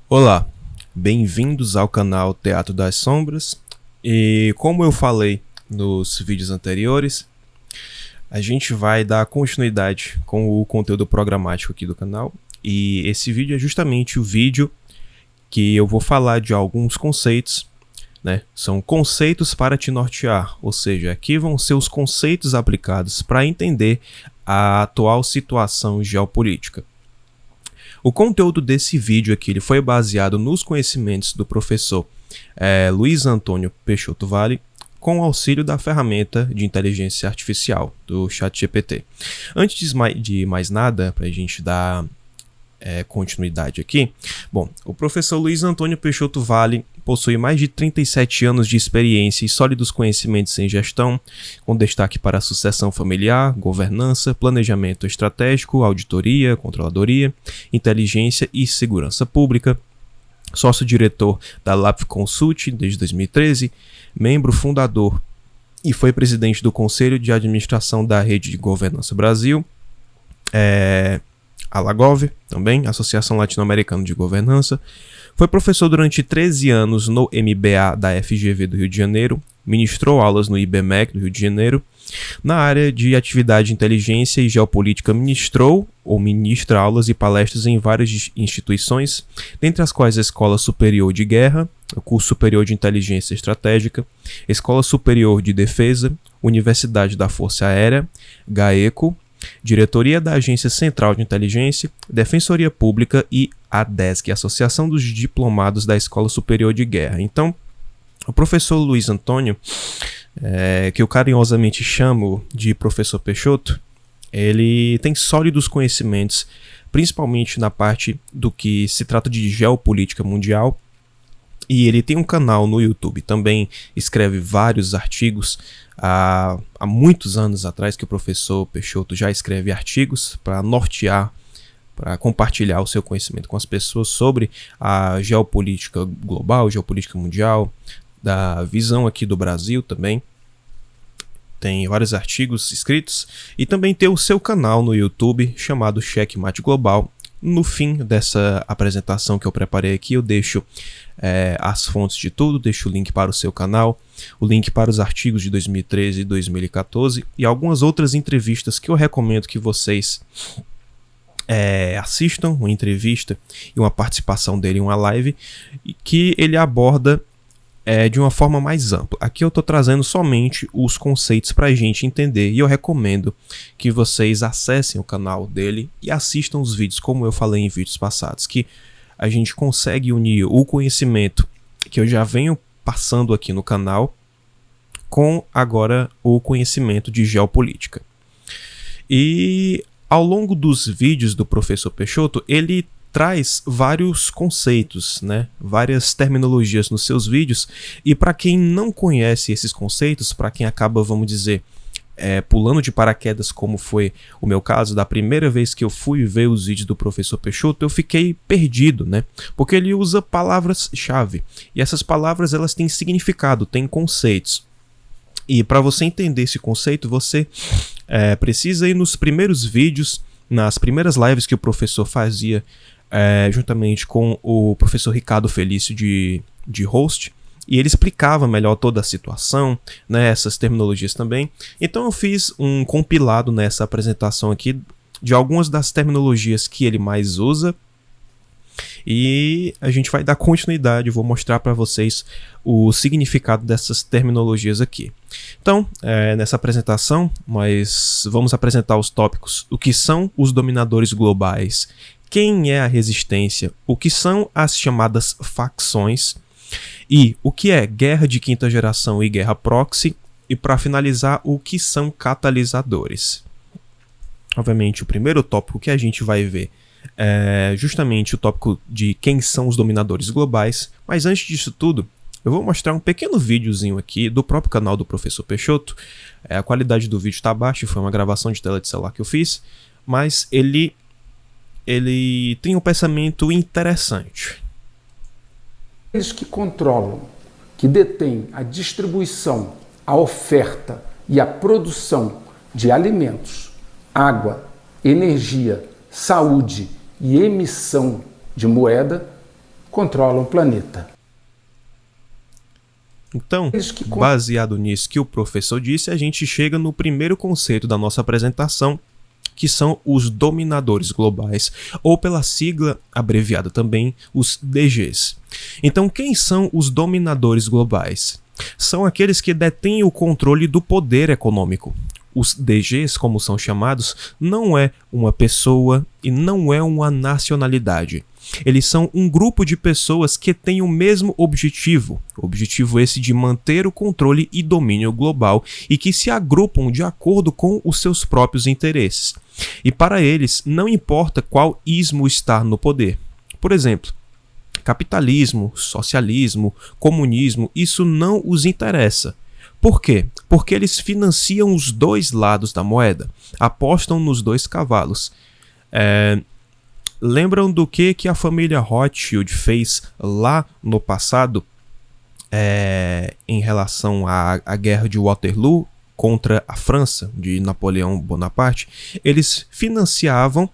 Olá, bem-vindos ao canal Teatro das Sombras. E como eu falei nos vídeos anteriores, a gente vai dar continuidade com o conteúdo programático aqui do canal. E esse vídeo é justamente o vídeo que eu vou falar de alguns conceitos, né? São conceitos para te nortear, ou seja, aqui vão ser os conceitos aplicados para entender a atual situação geopolítica. O conteúdo desse vídeo aqui ele foi baseado nos conhecimentos do professor Luiz Antônio Peixoto Vale, com o auxílio da ferramenta de inteligência artificial do ChatGPT. Antes de mais nada, para a gente dar continuidade aqui, bom, o professor Luiz Antônio Peixoto Vale possui mais de 37 anos de experiência e sólidos conhecimentos em gestão, com destaque para sucessão familiar, governança, planejamento estratégico, auditoria, controladoria, inteligência e segurança pública. Sócio-diretor da LAP Consult desde 2013, membro fundador e foi presidente do Conselho de Administração da Rede de Governança Brasil, a LAGOV, também, Associação Latino-Americana de Governança. Foi professor durante 13 anos no MBA da FGV do Rio de Janeiro, ministrou aulas no IBMEC do Rio de Janeiro. Na área de atividade de inteligência e geopolítica, ministrou ou ministra aulas e palestras em várias instituições, dentre as quais a Escola Superior de Guerra, o Curso Superior de Inteligência Estratégica, Escola Superior de Defesa, Universidade da Força Aérea, GAECO, Diretoria da Agência Central de Inteligência, Defensoria Pública e a ADESC, Associação dos Diplomados da Escola Superior de Guerra. Então, o professor Luiz Antônio, que eu carinhosamente chamo de professor Peixoto, ele tem sólidos conhecimentos, principalmente na parte do que se trata de geopolítica mundial, e ele tem um canal no YouTube, também escreve vários artigos. Há muitos anos atrás que o professor Peixoto já escreve artigos para nortear, para compartilhar o seu conhecimento com as pessoas sobre a geopolítica global, geopolítica mundial, da visão aqui do Brasil também. Tem vários artigos escritos e também tem o seu canal no YouTube chamado Checkmate Global. No fim dessa apresentação que eu preparei aqui, eu deixo as fontes de tudo, deixo o link para o seu canal, o link para os artigos de 2013 e 2014 e algumas outras entrevistas que eu recomendo que vocês assistam, uma entrevista e uma participação dele em uma live, que ele aborda de uma forma mais ampla. Aqui eu estou trazendo somente os conceitos para a gente entender e eu recomendo que vocês acessem o canal dele e assistam os vídeos, como eu falei em vídeos passados, que a gente consegue unir o conhecimento que eu já venho passando aqui no canal com agora o conhecimento de geopolítica. E ao longo dos vídeos do professor Peixoto, ele traz vários conceitos, né? Várias terminologias nos seus vídeos, e para quem não conhece esses conceitos, para quem acaba, vamos dizer, pulando de paraquedas, como foi o meu caso, da primeira vez que eu fui ver os vídeos do professor Peixoto, eu fiquei perdido, né? Porque ele usa palavras-chave, e essas palavras elas têm significado, têm conceitos. E para você entender esse conceito, você precisa ir nos primeiros vídeos, nas primeiras lives que o professor fazia, juntamente com o professor Ricardo Felício de host, e ele explicava melhor toda a situação, né, essas terminologias também. Então eu fiz um compilado nessa apresentação aqui de algumas das terminologias que ele mais usa, e a gente vai dar continuidade, vou mostrar para vocês o significado dessas terminologias aqui. Então, nessa apresentação, nós vamos apresentar os tópicos: o que são os dominadores globais, quem é a resistência, o que são as chamadas facções, e o que é guerra de quinta geração e guerra proxy, e para finalizar, o que são catalisadores. Obviamente, o primeiro tópico que a gente vai ver é justamente o tópico de quem são os dominadores globais, mas antes disso tudo, eu vou mostrar um pequeno videozinho aqui do próprio canal do professor Peixoto. A qualidade do vídeo está baixa, foi uma gravação de tela de celular que eu fiz, mas ele tem um pensamento interessante. Eles que controlam, que detêm a distribuição, a oferta e a produção de alimentos, água, energia, saúde e emissão de moeda, controlam o planeta. Então, baseado nisso que o professor disse, a gente chega no primeiro conceito da nossa apresentação, que são os dominadores globais, ou pela sigla abreviada também, os DGs. Então, quem são os dominadores globais? São aqueles que detêm o controle do poder econômico. Os DGs, como são chamados, não é uma pessoa e não é uma nacionalidade. Eles são um grupo de pessoas que têm o mesmo objetivo esse de manter o controle e domínio global e que se agrupam de acordo com os seus próprios interesses. E para eles, não importa qual ismo está no poder. Por exemplo, capitalismo, socialismo, comunismo, isso não os interessa. Por quê? Porque eles financiam os dois lados da moeda, apostam nos dois cavalos. Lembram do que a família Rothschild fez lá no passado em relação à guerra de Waterloo contra a França, de Napoleão Bonaparte? Eles financiavam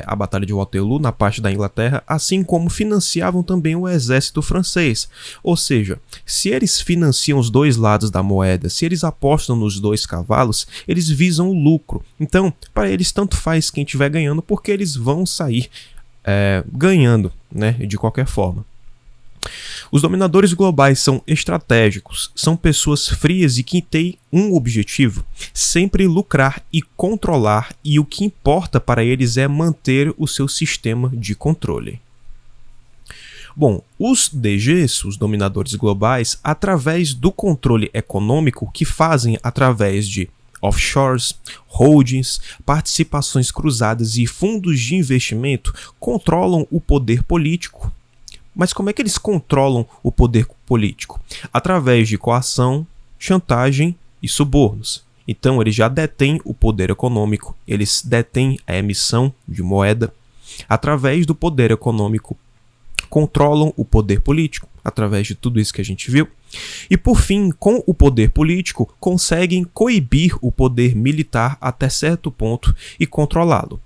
a Batalha de Waterloo na parte da Inglaterra, assim como financiavam também o exército francês. Ou seja, se eles financiam os dois lados da moeda, se eles apostam nos dois cavalos, eles visam o lucro. Então, para eles, tanto faz quem estiver ganhando, porque eles vão sair ganhando, né, de qualquer forma. Os dominadores globais são estratégicos, são pessoas frias e que têm um objetivo: sempre lucrar e controlar, e o que importa para eles é manter o seu sistema de controle. Bom, os DGs, os dominadores globais, através do controle econômico que fazem através de offshores, holdings, participações cruzadas e fundos de investimento, controlam o poder político. Mas como é que eles controlam o poder político? Através de coação, chantagem e subornos. Então eles já detêm o poder econômico, eles detêm a emissão de moeda. Através do poder econômico, controlam o poder político, através de tudo isso que a gente viu. E por fim, com o poder político, conseguem coibir o poder militar até certo ponto e controlá-lo.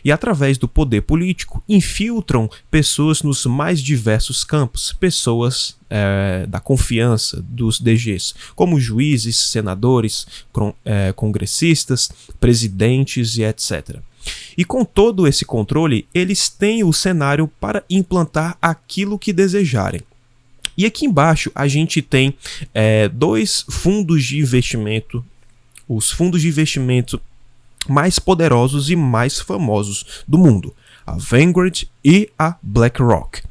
E através do poder político, infiltram pessoas nos mais diversos campos, pessoas da confiança dos DGs, como juízes, senadores, congressistas, presidentes e etc. E com todo esse controle, eles têm o cenário para implantar aquilo que desejarem. E aqui embaixo a gente tem dois fundos de investimento, os fundos de investimento mais poderosos e mais famosos do mundo, a Vanguard e a BlackRock.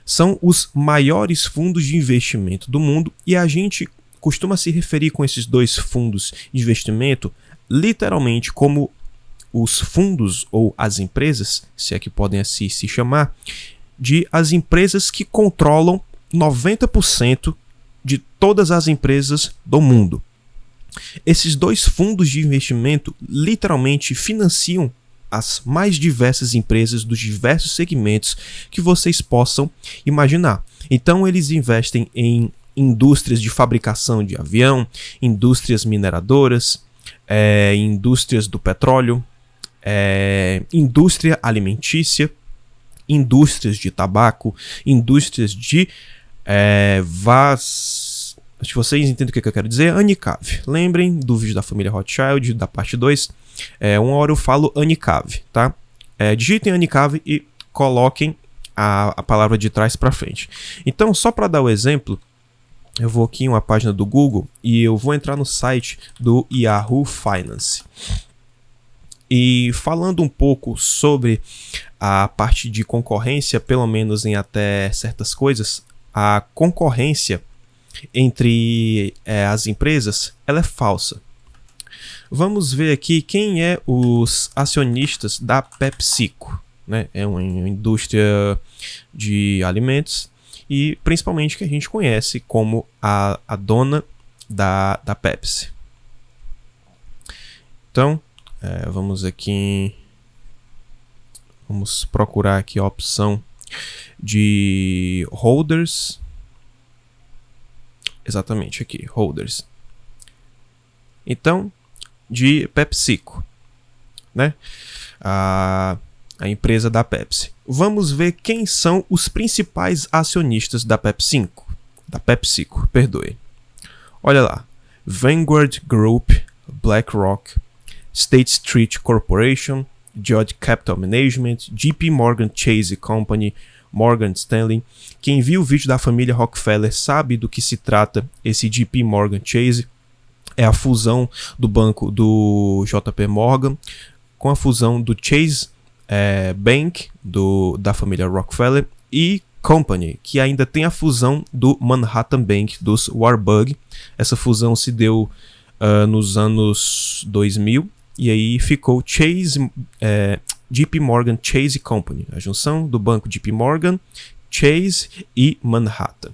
São os maiores fundos de investimento do mundo e a gente costuma se referir com esses dois fundos de investimento literalmente como os fundos ou as empresas, se é que podem assim se chamar, de as empresas que controlam 90% de todas as empresas do mundo. Esses dois fundos de investimento literalmente financiam as mais diversas empresas dos diversos segmentos que vocês possam imaginar. Então eles investem em indústrias de fabricação de avião, indústrias mineradoras, indústrias do petróleo, indústria alimentícia, indústrias de tabaco, indústrias de acho que vocês entendem o que eu quero dizer. Unicave. Lembrem do vídeo da família Rothschild, da parte 2. Uma hora eu falo Unicave, tá? Digitem Unicave e coloquem a palavra de trás para frente. Então, só para dar o exemplo, eu vou aqui em uma página do Google e eu vou entrar no site do Yahoo Finance. E falando um pouco sobre a parte de concorrência, pelo menos em até certas coisas, a concorrência entre as empresas, ela é falsa. Vamos ver aqui quem é os acionistas da PepsiCo, né? É uma indústria de alimentos e principalmente que a gente conhece como a dona da Pepsi. Então, vamos procurar aqui a opção de holders. Exatamente aqui, holders. Então, de PepsiCo, né? A empresa da Pepsi. vamos ver quem são os principais acionistas da PepsiCo, perdoe. Olha lá, Vanguard Group, BlackRock, State Street Corporation, Judge Capital Management, JP Morgan Chase Company, Morgan Stanley. Quem viu o vídeo da família Rockefeller sabe do que se trata esse JP Morgan Chase. É a fusão do banco do JP Morgan com a fusão do Chase Bank, da família Rockefeller, e Company, que ainda tem a fusão do Manhattan Bank, dos Warburg. Essa fusão se deu nos anos 2000, e aí ficou JP Morgan Chase Company, a junção do banco JP Morgan, Chase e Manhattan.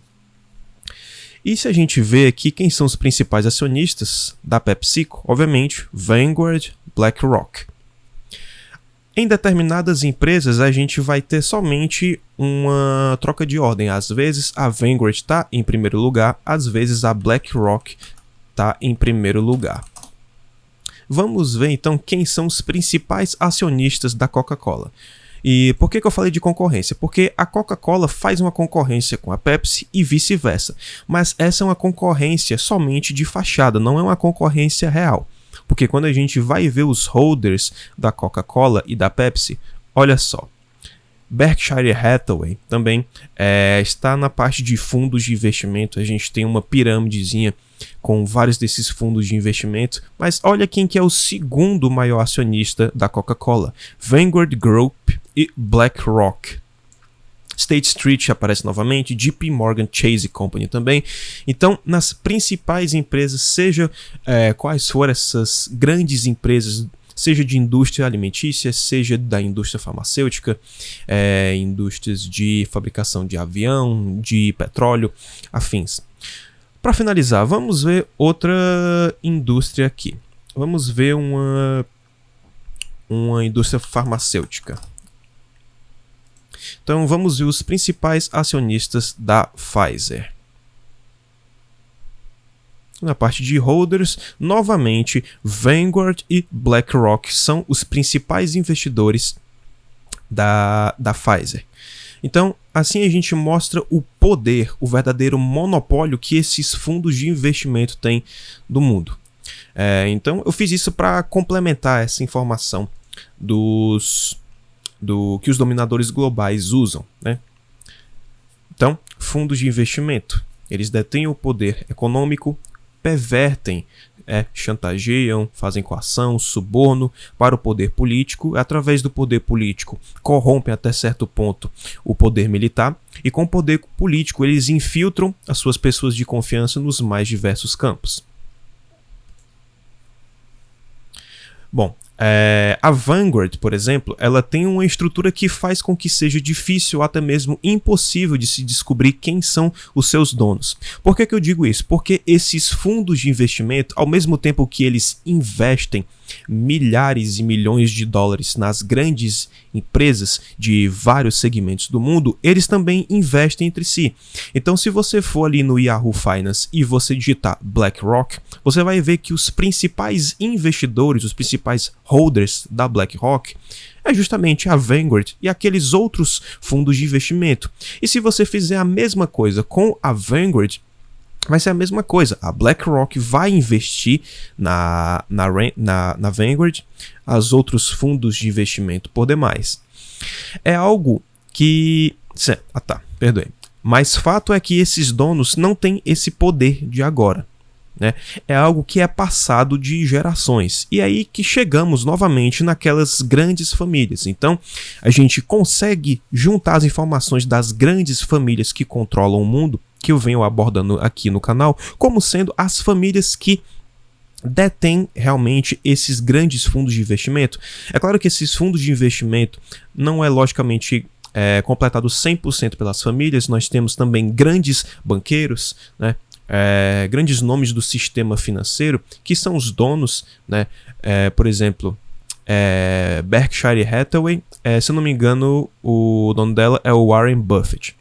E se a gente vê aqui quem são os principais acionistas da PepsiCo, obviamente Vanguard, BlackRock. Em determinadas empresas a gente vai ter somente uma troca de ordem. Às vezes a Vanguard está em primeiro lugar, às vezes a BlackRock está em primeiro lugar. Vamos ver então quem são os principais acionistas da Coca-Cola. E por que eu falei de concorrência? Porque a Coca-Cola faz uma concorrência com a Pepsi e vice-versa. Mas essa é uma concorrência somente de fachada, não é uma concorrência real. Porque quando a gente vai ver os holders da Coca-Cola e da Pepsi, olha só. Berkshire Hathaway também está na parte de fundos de investimento. A gente tem uma pirâmidezinha com vários desses fundos de investimento. Mas olha quem que é o segundo maior acionista da Coca-Cola. Vanguard Group e BlackRock. State Street aparece novamente, JP Morgan Chase Company também. Então, nas principais empresas, seja quais forem essas grandes empresas, seja de indústria alimentícia, seja da indústria farmacêutica, indústrias de fabricação de avião, de petróleo, afins. Para finalizar, vamos ver outra indústria aqui. Vamos ver uma indústria farmacêutica. Então vamos ver os principais acionistas da Pfizer. Na parte de holders, novamente, Vanguard e BlackRock são os principais investidores da Pfizer. Então, assim a gente mostra o poder, o verdadeiro monopólio que esses fundos de investimento têm do mundo. Então, eu fiz isso para complementar essa informação que os dominadores globais usam, né? Então, fundos de investimento, eles detêm o poder econômico, pervertem, chantageiam, fazem coação, suborno para o poder político. Através do poder político, corrompem até certo ponto o poder militar, e com o poder político eles infiltram as suas pessoas de confiança nos mais diversos campos. Bom, a Vanguard, por exemplo, ela tem uma estrutura que faz com que seja difícil, até mesmo impossível, de se descobrir quem são os seus donos. Por que eu digo isso? Porque esses fundos de investimento, ao mesmo tempo que eles investem milhares e milhões de dólares nas grandes empresas de vários segmentos do mundo, eles também investem entre si. Então, se você for ali no Yahoo Finance e você digitar BlackRock, você vai ver que os principais investidores, os principais holders da BlackRock é justamente a Vanguard e aqueles outros fundos de investimento. E se você fizer a mesma coisa com a Vanguard, vai ser a mesma coisa. A BlackRock vai investir na Vanguard, os outros fundos de investimento por demais. É algo que... perdoe. Mas fato é que esses donos não têm esse poder de agora, né? É algo que é passado de gerações. E aí que chegamos novamente naquelas grandes famílias. Então, a gente consegue juntar as informações das grandes famílias que controlam o mundo, que eu venho abordando aqui no canal, como sendo as famílias que detêm realmente esses grandes fundos de investimento. É claro que esses fundos de investimento não é logicamente completado 100% pelas famílias. Nós temos também grandes banqueiros, né? Grandes nomes do sistema financeiro que são os donos, né? Por exemplo, Berkshire Hathaway, se eu não me engano, o dono dela é o Warren Buffett.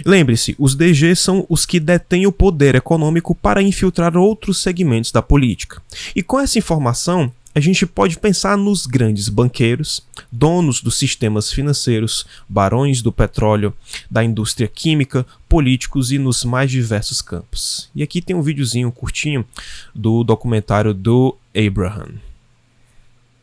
Lembre-se, os DG são os que detêm o poder econômico para infiltrar outros segmentos da política. E com essa informação, a gente pode pensar nos grandes banqueiros, donos dos sistemas financeiros, barões do petróleo, da indústria química, políticos e nos mais diversos campos. E aqui tem um videozinho curtinho do documentário do Abraham.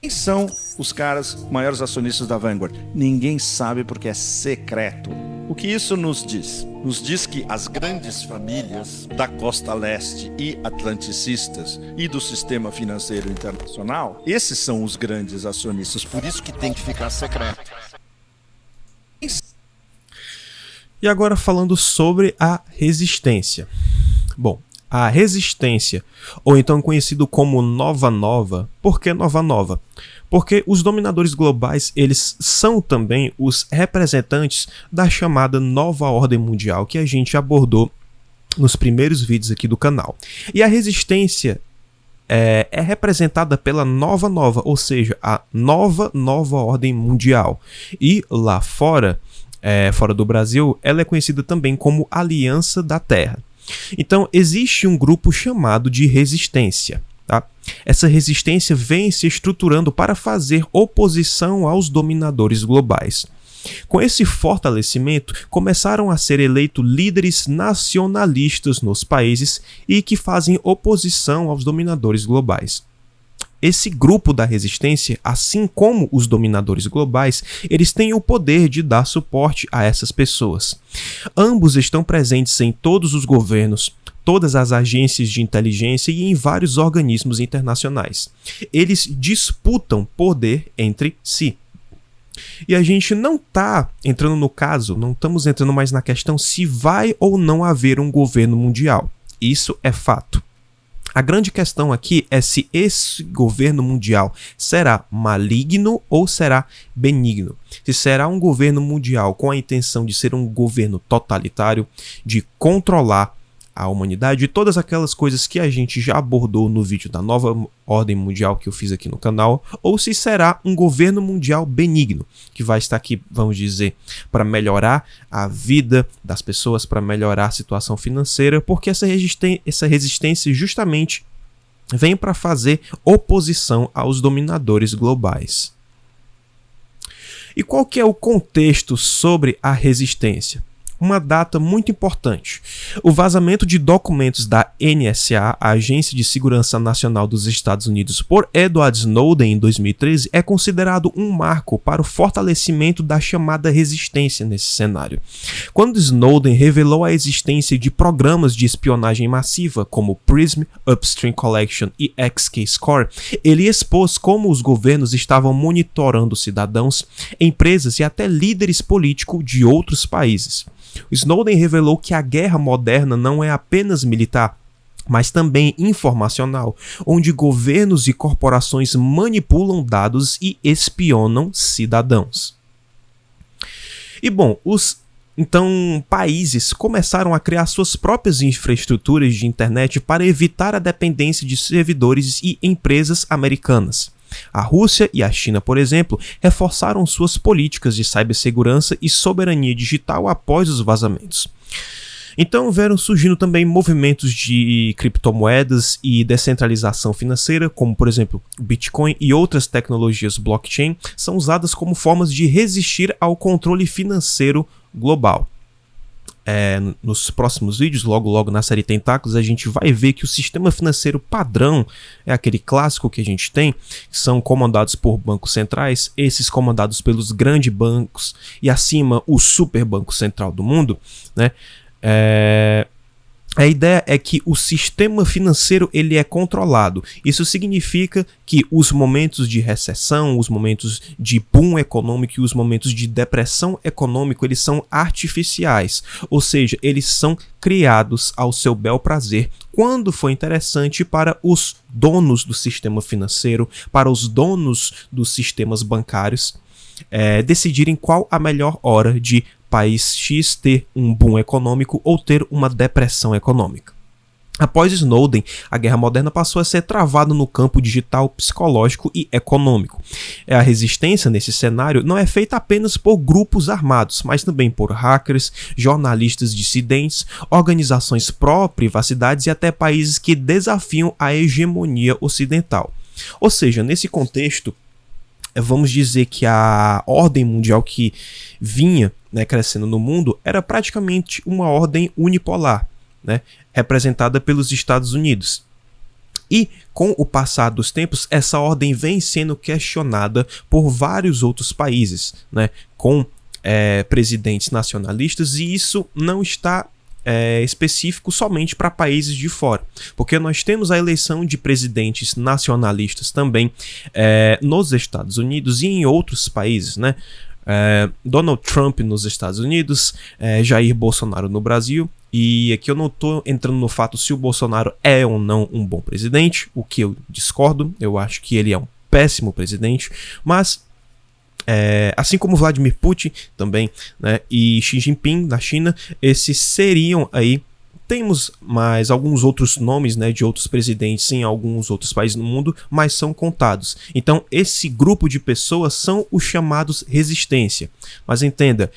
Quem são os caras maiores acionistas da Vanguard? Ninguém sabe porque é secreto. O que isso nos diz? Nos diz que as grandes famílias da costa leste e atlanticistas e do sistema financeiro internacional, esses são os grandes acionistas, por isso que tem que ficar secreto. E agora falando sobre a resistência. Bom, a resistência, ou então conhecido como Nova Nova. Por que Nova Nova? Porque os dominadores globais, eles são também os representantes da chamada Nova Ordem Mundial, que a gente abordou nos primeiros vídeos aqui do canal. E a resistência é representada pela Nova Nova, ou seja, a Nova Ordem Mundial. E lá fora, fora do Brasil, ela é conhecida também como Aliança da Terra. Então, existe um grupo chamado de resistência. Tá? Essa resistência vem se estruturando para fazer oposição aos dominadores globais. Com esse fortalecimento, começaram a ser eleitos líderes nacionalistas nos países e que fazem oposição aos dominadores globais. Esse grupo da resistência, assim como os dominadores globais, eles têm o poder de dar suporte a essas pessoas. Ambos estão presentes em todos os governos, todas as agências de inteligência e em vários organismos internacionais. Eles disputam poder entre si. E a gente não está entrando no caso, não estamos entrando mais na questão se vai ou não haver um governo mundial. Isso é fato. A grande questão aqui é se esse governo mundial será maligno ou será benigno. Se será um governo mundial com a intenção de ser um governo totalitário, de controlar a humanidade e todas aquelas coisas que a gente já abordou no vídeo da Nova Ordem Mundial que eu fiz aqui no canal, ou se será um governo mundial benigno, que vai estar aqui, vamos dizer, para melhorar a vida das pessoas, para melhorar a situação financeira, porque essa resistência justamente vem para fazer oposição aos dominadores globais. E qual que é o contexto sobre a resistência? Uma data muito importante. O vazamento de documentos da NSA, a Agência de Segurança Nacional dos Estados Unidos, por Edward Snowden em 2013, é considerado um marco para o fortalecimento da chamada resistência nesse cenário. Quando Snowden revelou a existência de programas de espionagem massiva como PRISM, Upstream Collection e XKeyscore, ele expôs como os governos estavam monitorando cidadãos, empresas e até líderes políticos de outros países. Snowden revelou que a guerra moderna não é apenas militar, mas também informacional, onde governos e corporações manipulam dados e espionam cidadãos. E bom, países começaram a criar suas próprias infraestruturas de internet para evitar a dependência de servidores e empresas americanas. A Rússia e a China, por exemplo, reforçaram suas políticas de cibersegurança e soberania digital após os vazamentos. Então vieram surgindo também movimentos de criptomoedas e descentralização financeira, como por exemplo o Bitcoin e outras tecnologias blockchain, são usadas como formas de resistir ao controle financeiro global. Nos próximos vídeos, logo na série Tentáculos, a gente vai ver que o sistema financeiro padrão é aquele clássico que a gente tem, que são comandados por bancos centrais, esses comandados pelos grandes bancos e acima o super banco central do mundo, né? A ideia é que o sistema financeiro ele é controlado. Isso significa que os momentos de recessão, os momentos de boom econômico e os momentos de depressão econômica, eles são artificiais. Ou seja, eles são criados ao seu bel prazer quando for interessante para os donos do sistema financeiro, para os donos dos sistemas bancários, decidirem qual a melhor hora de país X ter um boom econômico ou ter uma depressão econômica. Após Snowden, a guerra moderna passou a ser travada no campo digital, psicológico e econômico. A resistência nesse cenário não é feita apenas por grupos armados, mas também por hackers, jornalistas dissidentes, organizações pró-privacidades e até países que desafiam a hegemonia ocidental. Ou seja, nesse contexto, vamos dizer que a ordem mundial que vinha, né, crescendo no mundo era praticamente uma ordem unipolar, né, representada pelos Estados Unidos. E com o passar dos tempos, essa ordem vem sendo questionada por vários outros países, né, com presidentes nacionalistas, e isso não está específico somente para países de fora, porque nós temos a eleição de presidentes nacionalistas também nos Estados Unidos e em outros países, né? Donald Trump nos Estados Unidos, Jair Bolsonaro no Brasil, e aqui eu não estou entrando no fato se o Bolsonaro é ou não um bom presidente, o que eu discordo, eu acho que ele é um péssimo presidente, mas assim como Vladimir Putin também, né, e Xi Jinping da China, esses seriam aí, temos mais alguns outros nomes, né, de outros presidentes em alguns outros países no mundo, mas são contados. Então esse grupo de pessoas são os chamados resistência. Mas entenda,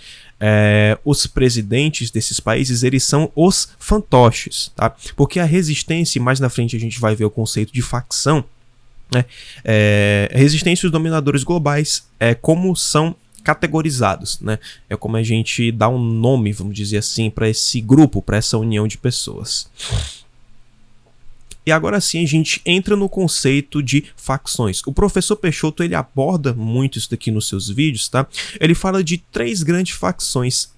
os presidentes desses países, eles são os fantoches, tá? Porque a resistência, mais na frente a gente vai ver o conceito de facção, né? Resistência e os dominadores globais como são categorizados, né? É como a gente dá um nome, vamos dizer assim, para esse grupo, para essa união de pessoas. E agora sim a gente entra no conceito de facções. O professor Peixoto, ele aborda muito isso daqui nos seus vídeos, tá? Ele fala de três grandes facções,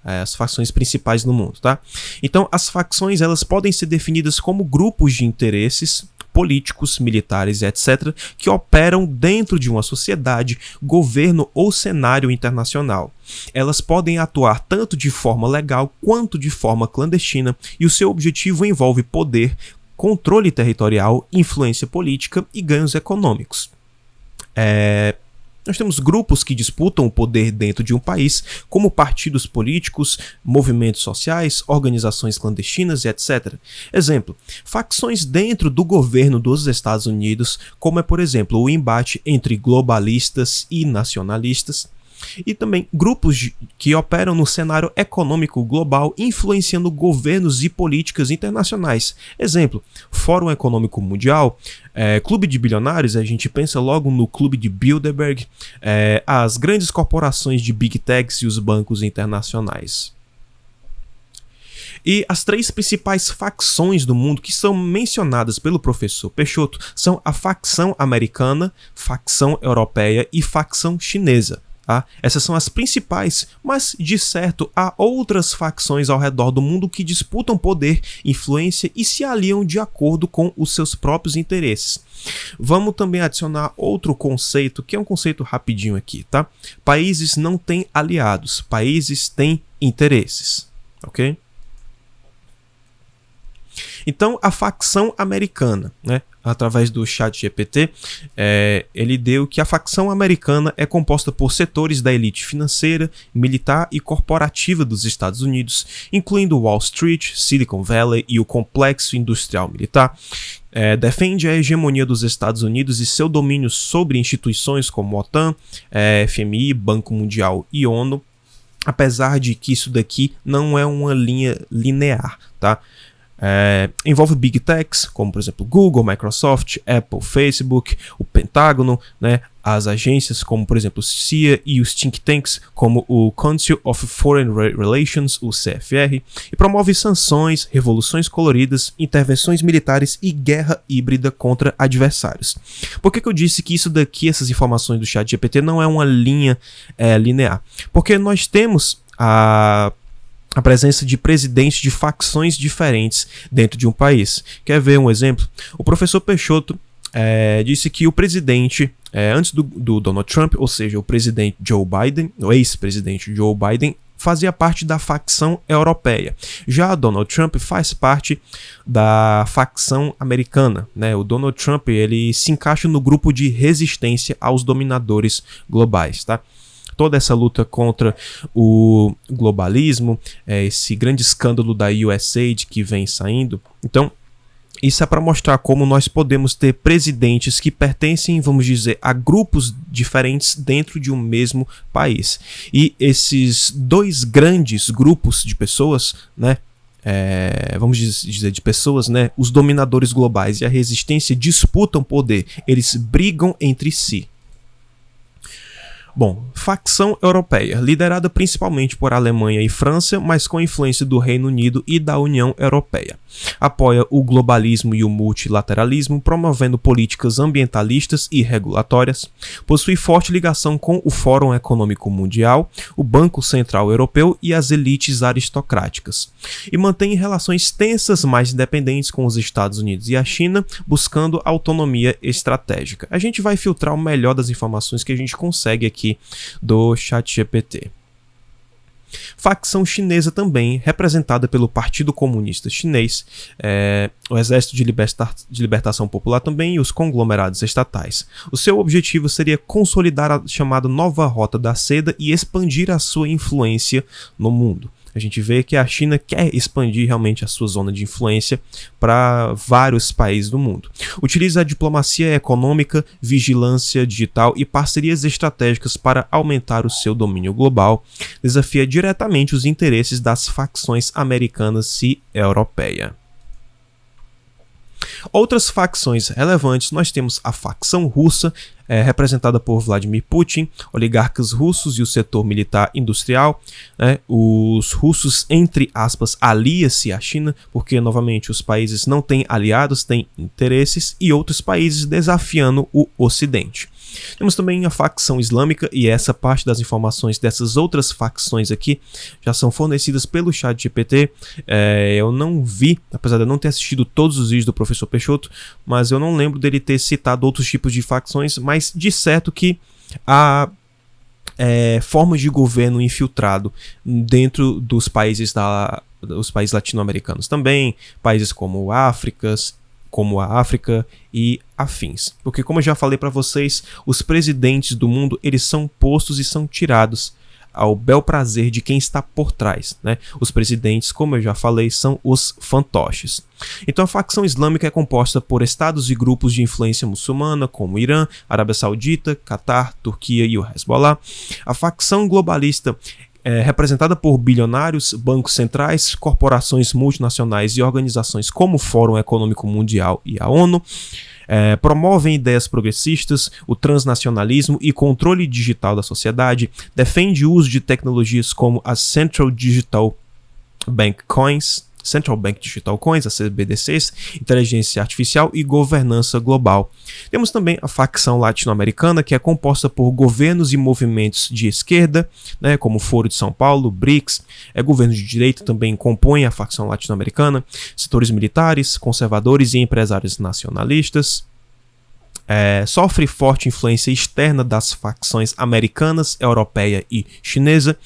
as facções principais no mundo, tá? Então, as facções, elas podem ser definidas como grupos de interesses políticos, militares, etc., que operam dentro de uma sociedade, governo ou cenário internacional. Elas podem atuar tanto de forma legal quanto de forma clandestina, e o seu objetivo envolve poder, controle territorial, influência política e ganhos econômicos. Nós temos grupos que disputam o poder dentro de um país, como partidos políticos, movimentos sociais, organizações clandestinas e etc. Exemplo, facções dentro do governo dos Estados Unidos, como é, por exemplo, o embate entre globalistas e nacionalistas, e também grupos que operam no cenário econômico global, influenciando governos e políticas internacionais. Exemplo, Fórum Econômico Mundial, Clube de Bilionários, a gente pensa logo no Clube de Bilderberg, as grandes corporações de Big Techs e os bancos internacionais. E as três principais facções do mundo que são mencionadas pelo professor Peixoto são a facção americana, facção europeia e facção chinesa. Essas são as principais, mas de certo há outras facções ao redor do mundo que disputam poder, influência e se aliam de acordo com os seus próprios interesses. Vamos também adicionar outro conceito, que é um conceito rapidinho aqui, tá? Países não têm aliados, países têm interesses, ok? Então, a facção americana, né, através do ChatGPT, ele deu que a facção americana é composta por setores da elite financeira, militar e corporativa dos Estados Unidos, incluindo Wall Street, Silicon Valley e o complexo industrial militar. Defende a hegemonia dos Estados Unidos e seu domínio sobre instituições como OTAN, FMI, Banco Mundial e ONU, apesar de que isso daqui não é uma linha linear, tá? Envolve Big Techs, como por exemplo Google, Microsoft, Apple, Facebook, o Pentágono, né, as agências como por exemplo CIA e os think tanks como o Council of Foreign Relations, o CFR, e promove sanções, revoluções coloridas, intervenções militares e guerra híbrida contra adversários. Por que eu disse que isso daqui, essas informações do ChatGPT, não é uma linha linear? Porque nós temos a presença de presidentes de facções diferentes dentro de um país. Quer ver um exemplo? O professor Peixoto disse que o presidente, antes do Donald Trump, ou seja, o presidente Joe Biden, o ex-presidente Joe Biden, fazia parte da facção europeia. Já Donald Trump faz parte da facção americana, né? O Donald Trump, ele se encaixa no grupo de resistência aos dominadores globais, tá? Toda essa luta contra o globalismo, esse grande escândalo da USAID que vem saindo. Então, isso é para mostrar como nós podemos ter presidentes que pertencem, vamos dizer, a grupos diferentes dentro de um mesmo país. E esses dois grandes grupos de pessoas, né, vamos dizer, de pessoas, né? Os dominadores globais e a resistência disputam poder, eles brigam entre si. Bom, facção europeia, liderada principalmente por Alemanha e França, mas com influência do Reino Unido e da União Europeia. Apoia o globalismo e o multilateralismo, promovendo políticas ambientalistas e regulatórias. Possui forte ligação com o Fórum Econômico Mundial, o Banco Central Europeu e as elites aristocráticas. E mantém relações tensas mais independentes com os Estados Unidos e a China, buscando autonomia estratégica. A gente vai filtrar o melhor das informações que a gente consegue aqui do ChatGPT. Facção chinesa também, representada pelo Partido Comunista Chinês, o Exército de Libertação Popular também e os conglomerados estatais. O seu objetivo seria consolidar a chamada Nova Rota da Seda e expandir a sua influência no mundo. A gente vê que a China quer expandir realmente a sua zona de influência para vários países do mundo. Utiliza a diplomacia econômica, vigilância digital e parcerias estratégicas para aumentar o seu domínio global. Desafia diretamente os interesses das facções americanas e europeia. Outras facções relevantes, nós temos a facção russa, representada por Vladimir Putin, oligarcas russos e o setor militar industrial. Os russos, entre aspas, aliam-se à China, porque, novamente, os países não têm aliados, têm interesses, e outros países desafiando o Ocidente. Temos também a facção islâmica, e essa parte das informações dessas outras facções aqui já são fornecidas pelo ChatGPT. Eu não vi, apesar de eu não ter assistido todos os vídeos do professor Peixoto, mas eu não lembro dele ter citado outros tipos de facções, mas de certo que há formas de governo infiltrado dentro dos países latino-americanos também, países como a África e afins. Porque, como eu já falei para vocês, os presidentes do mundo, eles são postos e são tirados ao bel prazer de quem está por trás, né? Os presidentes, como eu já falei, são os fantoches. Então a facção islâmica é composta por estados e grupos de influência muçulmana, como Irã, Arábia Saudita, Catar, Turquia e o Hezbollah. A facção globalista representada por bilionários, bancos centrais, corporações multinacionais e organizações como o Fórum Econômico Mundial e a ONU. Promovem ideias progressistas, o transnacionalismo e controle digital da sociedade, defende o uso de tecnologias como as Central Bank Digital Coins, as CBDCs, inteligência artificial e governança global. Temos também a facção latino-americana, que é composta por governos e movimentos de esquerda, né, como o Foro de São Paulo, BRICS. Governos de direita também compõem a facção latino-americana, setores militares, conservadores e empresários nacionalistas. Sofre forte influência externa das facções americanas, europeia e chinesa,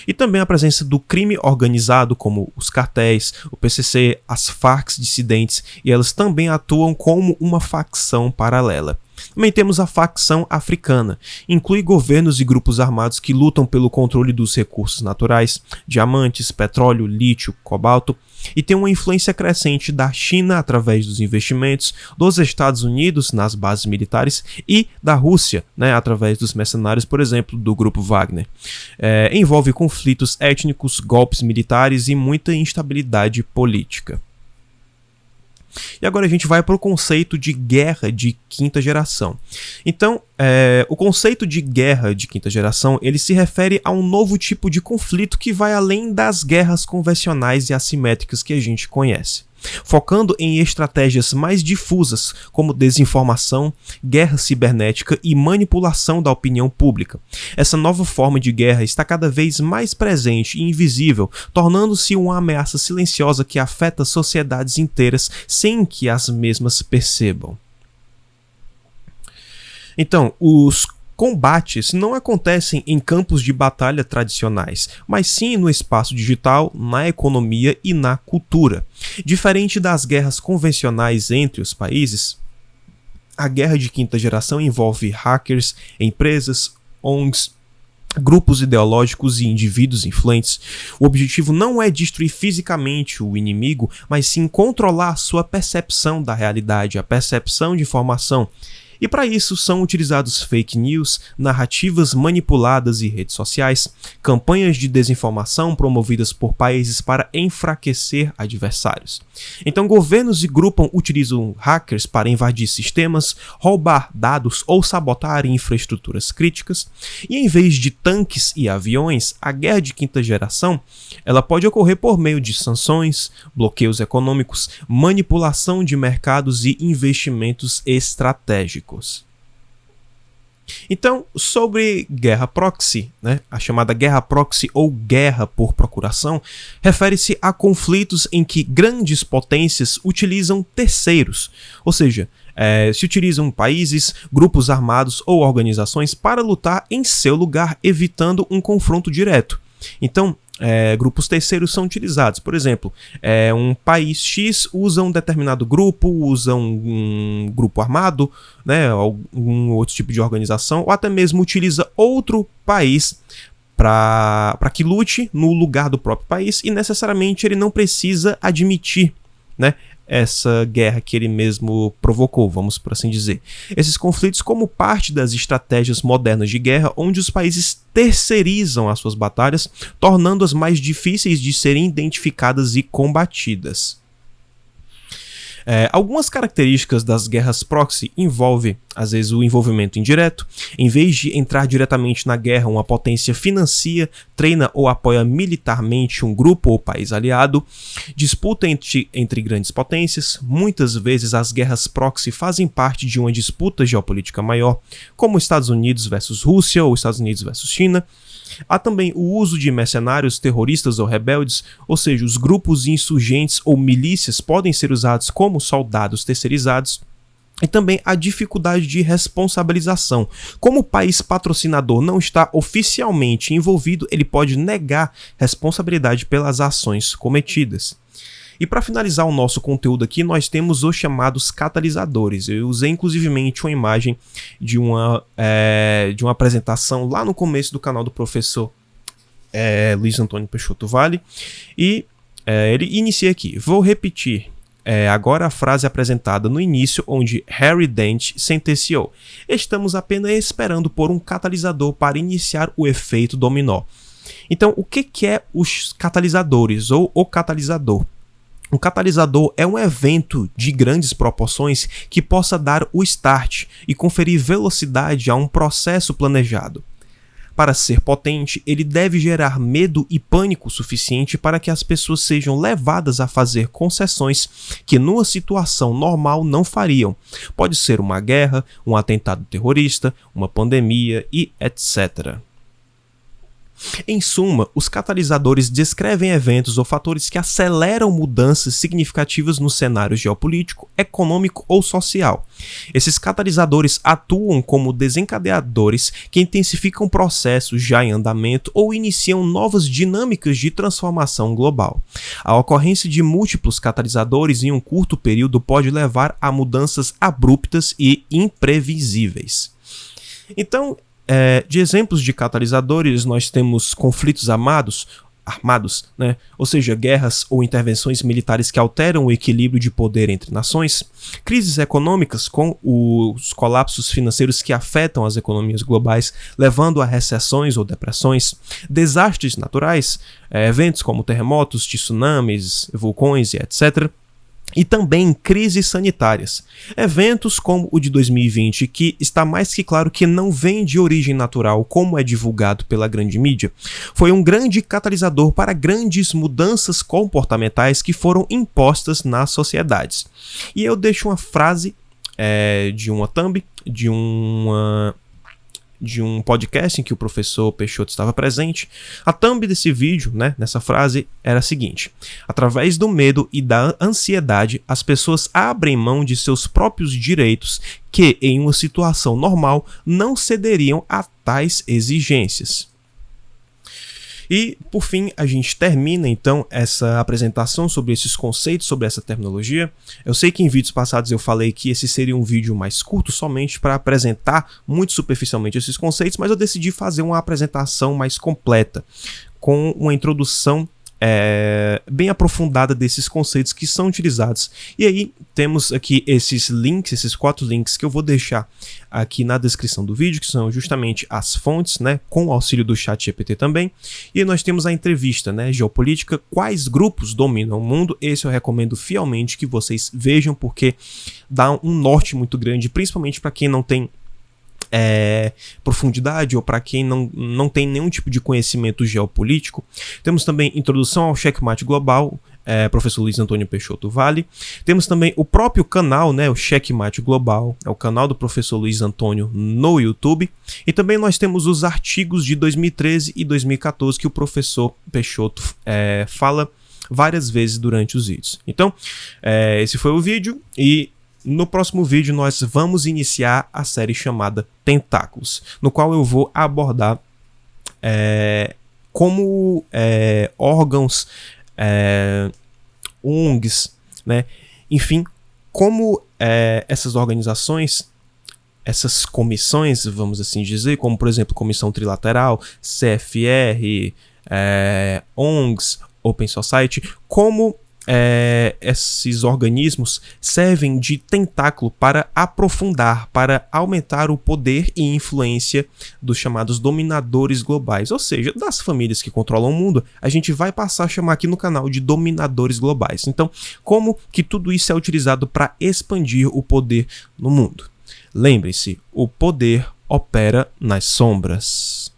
e também a presença do crime organizado, como os cartéis, o PCC, as Farc dissidentes, e elas também atuam como uma facção paralela. Também temos a facção africana, inclui governos e grupos armados que lutam pelo controle dos recursos naturais, diamantes, petróleo, lítio, cobalto, e tem uma influência crescente da China através dos investimentos, dos Estados Unidos nas bases militares e da Rússia, né, através dos mercenários, por exemplo, do grupo Wagner. Envolve conflitos étnicos, golpes militares e muita instabilidade política. E agora a gente vai para o conceito de guerra de quinta geração. Então, o conceito de guerra de quinta geração, ele se refere a um novo tipo de conflito que vai além das guerras convencionais e assimétricas que a gente conhece, focando em estratégias mais difusas, como desinformação, guerra cibernética e manipulação da opinião pública. Essa nova forma de guerra está cada vez mais presente e invisível, tornando-se uma ameaça silenciosa que afeta sociedades inteiras sem que as mesmas percebam. Então, os combates não acontecem em campos de batalha tradicionais, mas sim no espaço digital, na economia e na cultura. Diferente das guerras convencionais entre os países, a guerra de quinta geração envolve hackers, empresas, ONGs, grupos ideológicos e indivíduos influentes. O objetivo não é destruir fisicamente o inimigo, mas sim controlar a sua percepção da realidade, a percepção de informação. E para isso são utilizados fake news, narrativas manipuladas e redes sociais, campanhas de desinformação promovidas por países para enfraquecer adversários. Então governos e grupos utilizam hackers para invadir sistemas, roubar dados ou sabotar infraestruturas críticas, e em vez de tanques e aviões, a guerra de quinta geração ela pode ocorrer por meio de sanções, bloqueios econômicos, manipulação de mercados e investimentos estratégicos. Então, sobre guerra proxy, a chamada guerra proxy ou guerra por procuração, refere-se a conflitos em que grandes potências utilizam terceiros, ou seja, se utilizam países, grupos armados ou organizações para lutar em seu lugar, evitando um confronto direto. Então, grupos terceiros são utilizados. Por exemplo, um país X usa um determinado grupo, usa um grupo armado, algum outro tipo de organização, ou até mesmo utiliza outro país para que lute no lugar do próprio país e necessariamente ele não precisa admitir, essa guerra que ele mesmo provocou, vamos por assim dizer. Esses conflitos como parte das estratégias modernas de guerra, onde os países terceirizam as suas batalhas, tornando-as mais difíceis de serem identificadas e combatidas. Algumas características das guerras proxy envolvem, às vezes, o envolvimento indireto. Em vez de entrar diretamente na guerra, uma potência financia, treina ou apoia militarmente um grupo ou país aliado. Disputa entre grandes potências. Muitas vezes as guerras proxy fazem parte de uma disputa geopolítica maior, como Estados Unidos versus Rússia ou Estados Unidos versus China. Há também o uso de mercenários, terroristas ou rebeldes, ou seja, os grupos insurgentes ou milícias podem ser usados como soldados terceirizados. E também a dificuldade de responsabilização. Como o país patrocinador não está oficialmente envolvido, ele pode negar responsabilidade pelas ações cometidas. E para finalizar o nosso conteúdo aqui, nós temos os chamados catalisadores. Eu usei inclusivemente uma imagem de uma apresentação lá no começo do canal do professor Luiz Antônio Peixoto Vale. E ele inicia aqui. Vou repetir agora a frase apresentada no início, onde Harry Dent sentenciou: estamos apenas esperando por um catalisador para iniciar o efeito dominó. Então, o que é os catalisadores ou o catalisador? Um catalisador é um evento de grandes proporções que possa dar o start e conferir velocidade a um processo planejado. Para ser potente, ele deve gerar medo e pânico suficiente para que as pessoas sejam levadas a fazer concessões que numa situação normal não fariam. Pode ser uma guerra, um atentado terrorista, uma pandemia e etc. Em suma, os catalisadores descrevem eventos ou fatores que aceleram mudanças significativas no cenário geopolítico, econômico ou social. Esses catalisadores atuam como desencadeadores que intensificam processos já em andamento ou iniciam novas dinâmicas de transformação global. A ocorrência de múltiplos catalisadores em um curto período pode levar a mudanças abruptas e imprevisíveis. Então, de exemplos de catalisadores, nós temos conflitos armados, ou seja, guerras ou intervenções militares que alteram o equilíbrio de poder entre nações, crises econômicas com os colapsos financeiros que afetam as economias globais, levando a recessões ou depressões, desastres naturais, eventos como terremotos, tsunamis, vulcões e etc., e também crises sanitárias. Eventos como o de 2020, que está mais que claro que não vem de origem natural, como é divulgado pela grande mídia, foi um grande catalisador para grandes mudanças comportamentais que foram impostas nas sociedades. E eu deixo uma frase de uma thumb, de um podcast em que o professor Peixoto estava presente. A thumb desse vídeo, nessa frase, era a seguinte: através do medo e da ansiedade, as pessoas abrem mão de seus próprios direitos que, em uma situação normal, não cederiam a tais exigências. E, por fim, a gente termina, então, essa apresentação sobre esses conceitos, sobre essa terminologia. Eu sei que em vídeos passados eu falei que esse seria um vídeo mais curto, somente para apresentar muito superficialmente esses conceitos, mas eu decidi fazer uma apresentação mais completa, com uma introdução bem aprofundada desses conceitos que são utilizados. E aí temos aqui esses links, esses 4 links que eu vou deixar aqui na descrição do vídeo, que são justamente as fontes, né, com o auxílio do ChatGPT também. E aí nós temos a entrevista, né, Geopolítica, quais grupos dominam o mundo. Esse eu recomendo fielmente que vocês vejam, porque dá um norte muito grande, principalmente para quem não tem profundidade ou para quem não tem nenhum tipo de conhecimento geopolítico. Temos também Introdução ao Checkmate Global, professor Luiz Antônio Peixoto Vale. Temos também o próprio canal, né, o Checkmate Global, é o canal do professor Luiz Antônio no YouTube. E também nós temos os artigos de 2013 e 2014 que o professor Peixoto fala várias vezes durante os vídeos. Então, esse foi o vídeo, e no próximo vídeo nós vamos iniciar a série chamada Tentáculos, no qual eu vou abordar como órgãos, ONGs, né? Enfim, como essas organizações, essas comissões, vamos assim dizer, como por exemplo Comissão Trilateral, CFR, ONGs, Open Society, como esses organismos servem de tentáculo para aprofundar, para aumentar o poder e influência dos chamados dominadores globais, ou seja, das famílias que controlam o mundo. A gente vai passar a chamar aqui no canal de dominadores globais. Então, como que tudo isso é utilizado para expandir o poder no mundo? Lembre-se, o poder opera nas sombras.